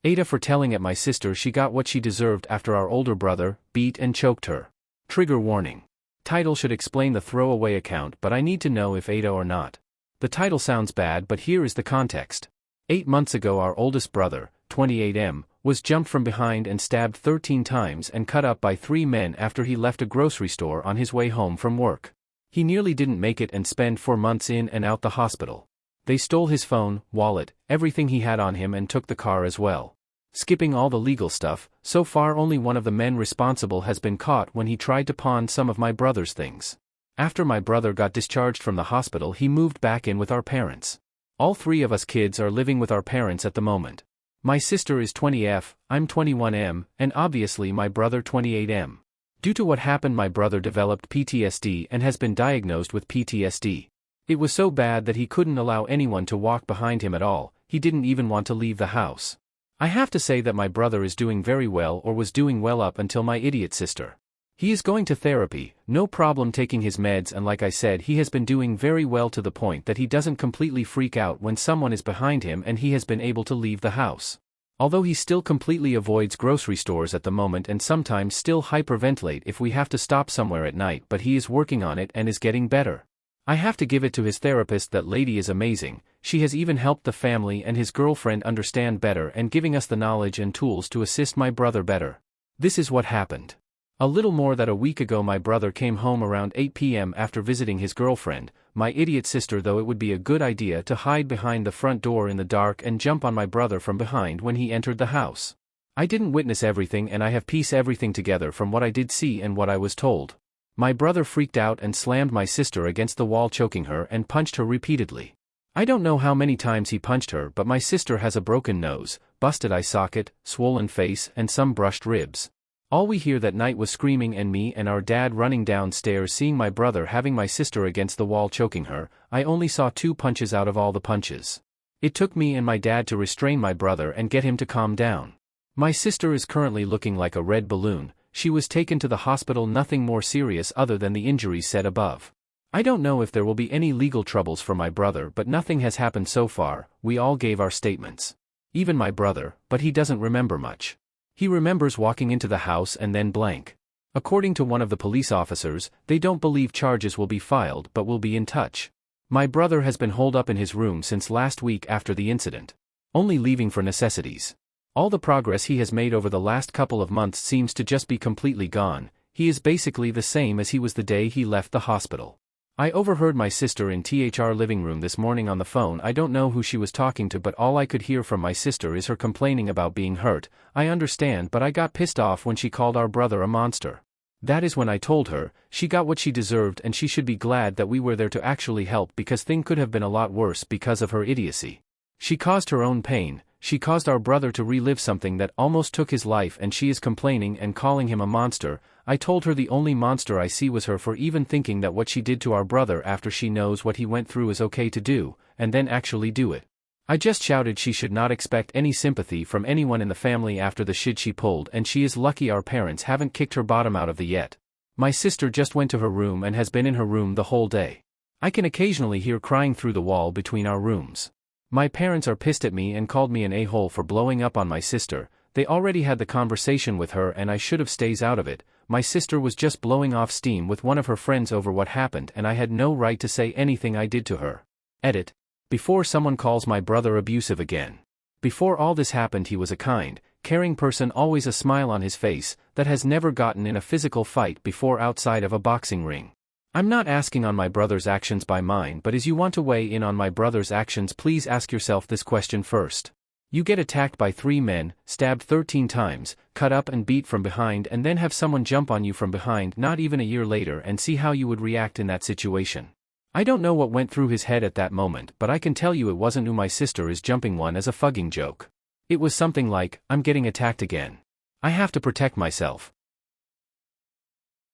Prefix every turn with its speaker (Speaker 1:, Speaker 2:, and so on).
Speaker 1: AITA for telling at my sister she got what she deserved after our older brother beat and choked her. Trigger warning. Title should explain the throwaway account, but I need to know if AITA or not. The title sounds bad, but here is the context. 8 months ago our oldest brother, 28M, was jumped from behind and stabbed 13 times and cut up by 3 men after he left a grocery store on his way home from work. He nearly didn't make it and spent 4 months in and out the hospital. They stole his phone, wallet, everything he had on him and took the car as well. Skipping all the legal stuff, so far only one of the men responsible has been caught when he tried to pawn some of my brother's things. After my brother got discharged from the hospital, he moved back in with our parents. All 3 of us kids are living with our parents at the moment. My sister is 20F, I'm 21M, and obviously my brother 28M. Due to what happened, my brother developed PTSD and has been diagnosed with PTSD. It was so bad that he couldn't allow anyone to walk behind him at all, he didn't even want to leave the house. I have to say that my brother is doing very well, or was doing well up until my idiot sister. He is going to therapy, no problem taking his meds, and like I said, he has been doing very well to the point that he doesn't completely freak out when someone is behind him, and he has been able to leave the house. Although he still completely avoids grocery stores at the moment and sometimes still hyperventilate if we have to stop somewhere at night, but he is working on it and is getting better. I have to give it to his therapist, that lady is amazing. She has even helped the family and his girlfriend understand better and giving us the knowledge and tools to assist my brother better. This is what happened. A little more than a week ago my brother came home around 8 p.m. after visiting his girlfriend, my idiot sister. Though it would be a good idea to hide behind the front door in the dark and jump on my brother from behind when he entered the house. I didn't witness everything and I have pieced everything together from what I did see and what I was told. My brother freaked out and slammed my sister against the wall, choking her, and punched her repeatedly. I don't know how many times he punched her, but my sister has a broken nose, busted eye socket, swollen face, and some brushed ribs. All we hear that night was screaming and me and our dad running downstairs seeing my brother having my sister against the wall choking her. I only saw 2 punches out of all the punches. It took me and my dad to restrain my brother and get him to calm down. My sister is currently looking like a red balloon. She was taken to the hospital, nothing more serious other than the injuries said above. I don't know if there will be any legal troubles for my brother, but nothing has happened so far. We all gave our statements. Even my brother, but he doesn't remember much. He remembers walking into the house and then blank. According to one of the police officers, they don't believe charges will be filed but will be in touch. My brother has been holed up in his room since last week after the incident, only leaving for necessities. All the progress he has made over the last couple of months seems to just be completely gone. He is basically the same as he was the day he left the hospital. I overheard my sister in THR living room this morning on the phone. I don't know who she was talking to, but all I could hear from my sister is her complaining about being hurt. I understand, but I got pissed off when she called our brother a monster. That is when I told her she got what she deserved and she should be glad that we were there to actually help, because things could have been a lot worse because of her idiocy. She caused her own pain. She caused our brother to relive something that almost took his life, and she is complaining and calling him a monster. I told her the only monster I see was her for even thinking that what she did to our brother after she knows what he went through is okay to do, and then actually do it. I just shouted she should not expect any sympathy from anyone in the family after the shit she pulled, and she is lucky our parents haven't kicked her bottom out of the yet. My sister just went to her room and has been in her room the whole day. I can occasionally hear crying through the wall between our rooms. My parents are pissed at me and called me an a-hole for blowing up on my sister. They already had the conversation with her and I should have stayed out of it. My sister was just blowing off steam with one of her friends over what happened and I had no right to say anything I did to her. Edit. Before someone calls my brother abusive again. Before all this happened he was a kind, caring person, always a smile on his face, that has never gotten in a physical fight before outside of a boxing ring. I'm not asking on my brother's actions by mine, but as you want to weigh in on my brother's actions, please ask yourself this question first. You get attacked by 3 men, stabbed 13 times, cut up and beat from behind, and then have someone jump on you from behind not even a year later, and see how you would react in that situation. I don't know what went through his head at that moment, but I can tell you it wasn't "who my sister is jumping one" as a fugging joke. It was something like, "I'm getting attacked again. I have to protect myself.